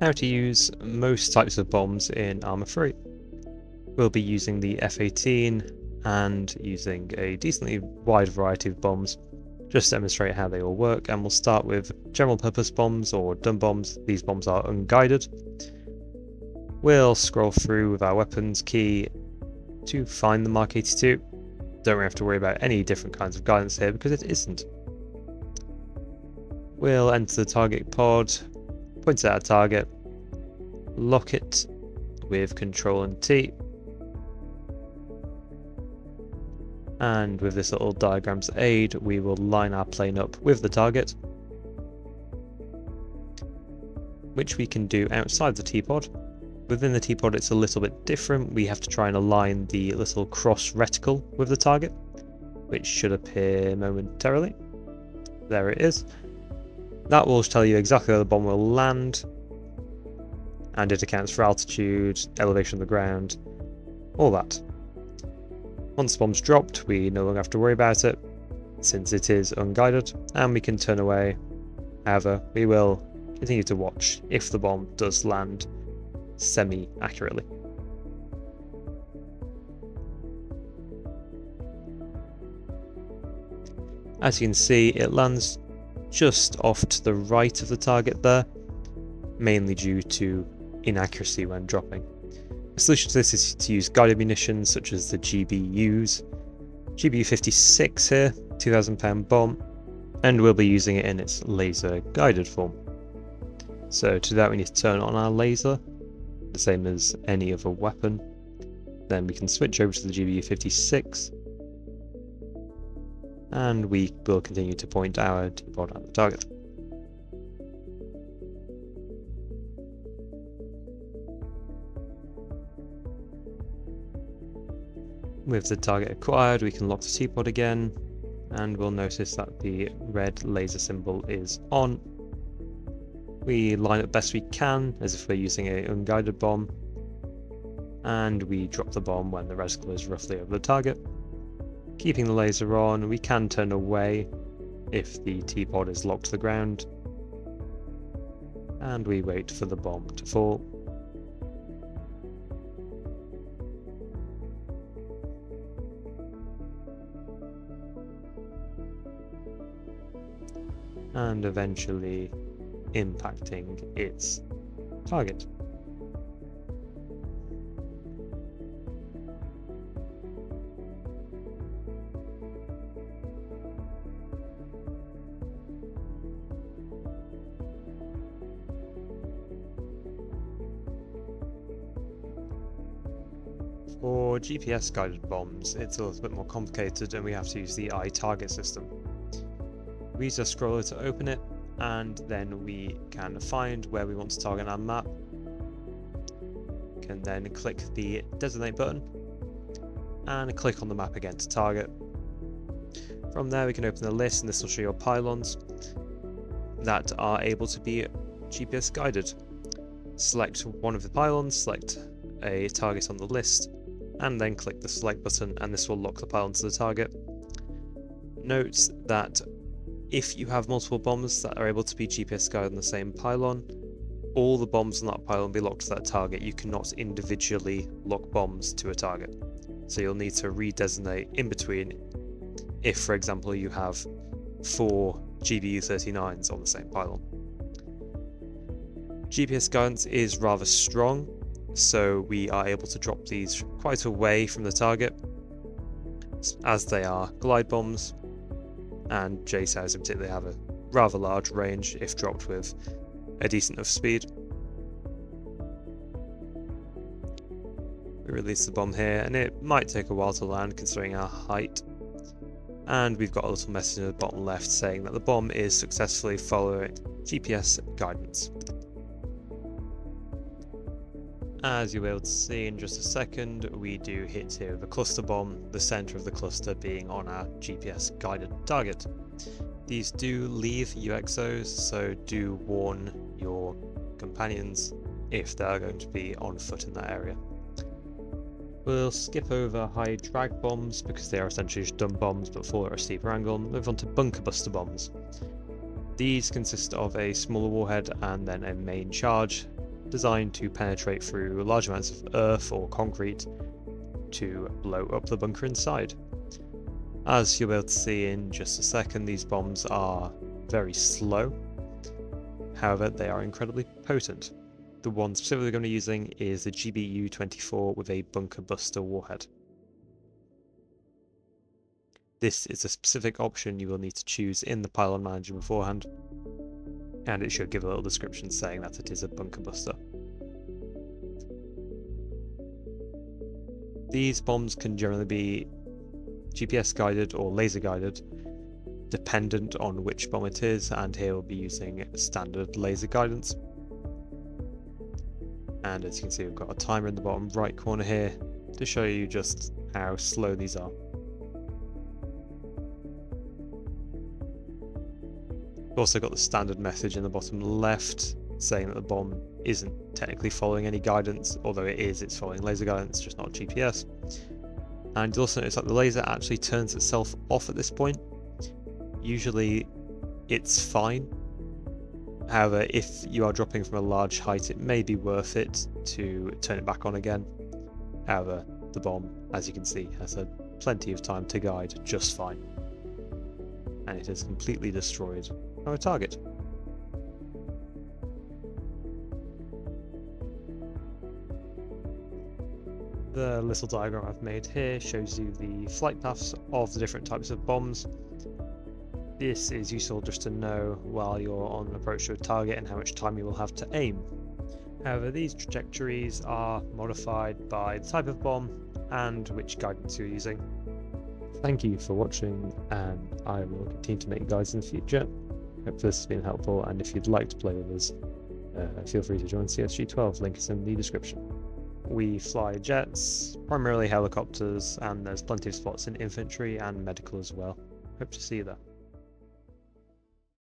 How to use most types of bombs in Arma 3. We'll be using the F-18 and using a decently wide variety of bombs just to demonstrate how they all work, and we'll start with general purpose bombs or dumb bombs. These bombs are unguided. We'll scroll through with our weapons key to find the Mk82. Don't really have to worry about any different kinds of guidance here because it isn't. We'll enter the target pod, point at our target, lock it with Control and T, and with this little diagram's aid we will line our plane up with the target, which we can do outside the T-pod. Within the T-pod it's a little bit different. We have to try and align the little cross reticle with the target, which should appear momentarily. There it is. That will tell you exactly where the bomb will land, and it accounts for altitude, elevation of the ground, all that. Once the bomb's dropped, we no longer have to worry about it, since it is unguided, and we can turn away. However, we will continue to watch if the bomb does land semi-accurately. As you can see, it lands just off to the right of the target there, mainly due to inaccuracy when dropping. The solution to this is to use guided munitions such as the GBUs. GBU-56 here, £2,000 bomb, and we'll be using it in its laser guided form. So to do that we need to turn on our laser, the same as any other weapon. Then we can switch over to the GBU-56, and we will continue to point our T-pod at the target. With the target acquired, we can lock the T-pod again, and we'll notice that the red laser symbol is on. We line up best we can, as if we're using an unguided bomb, and we drop the bomb when the reticle is roughly over the target. Keeping the laser on, we can turn away if the T-pod is locked to the ground, and we wait for the bomb to fall. And eventually impacting its target. For GPS guided bombs, it's a little bit more complicated and we have to use the iTarget system. We use a scroller to open it, and then we can find where we want to target our map. We can then click the designate button and click on the map again to target. From there we can open the list, and this will show your pylons that are able to be GPS guided. Select one of the pylons, select a target on the list, and then click the select button, and this will lock the pylon to the target. Note that if you have multiple bombs that are able to be GPS guided on the same pylon, all the bombs on that pylon will be locked to that target. You cannot individually lock bombs to a target. So you'll need to redesignate in between if, for example, you have 4 GBU-39s on the same pylon. GPS guidance is rather strong, so we are able to drop these quite away from the target, as they are glide bombs, and JSOWs in particular have a rather large range if dropped with a decent enough speed. We release the bomb here, and it might take a while to land considering our height. And we've got a little message in the bottom left saying that the bomb is successfully following GPS guidance. As you'll be able to see in just a second, we do hit here with a cluster bomb, the centre of the cluster being on our GPS guided target. These do leave UXOs, so do warn your companions if they're going to be on foot in that area. We'll skip over high drag bombs because they are essentially just dumb bombs but fall at a steeper angle, and move on to bunker buster bombs. These consist of a smaller warhead and then a main charge, designed to penetrate through large amounts of earth or concrete to blow up the bunker inside. As you'll be able to see in just a second, these bombs are very slow, however they are incredibly potent. The one specifically we're going to be using is the GBU-54 with a bunker buster warhead. This is a specific option you will need to choose in the pylon manager beforehand, and it should give a little description saying that it is a bunker buster. These bombs can generally be GPS guided or laser guided, dependent on which bomb it is, and here we'll be using standard laser guidance. And as you can see, we've got a timer in the bottom right corner here to show you just how slow these are. We've also got the standard message in the bottom left saying that the bomb isn't technically following any guidance, although it's following laser guidance, just not GPS. And you'll also notice that the laser actually turns itself off at this point. Usually it's fine. However, if you are dropping from a large height, it may be worth it to turn it back on again. However, the bomb, as you can see, has had plenty of time to guide just fine. And it has completely destroyed our target. The little diagram I've made here shows you the flight paths of the different types of bombs. This is useful just to know while you're on approach to a target and how much time you will have to aim. However, these trajectories are modified by the type of bomb and which guidance you're using. Thank you for watching, and I will continue to make guides in the future. Hope this has been helpful, and if you'd like to play with us, feel free to join CSG12, link is in the description. We fly jets, primarily helicopters, and there's plenty of spots in infantry and medical as well. Hope to see you there.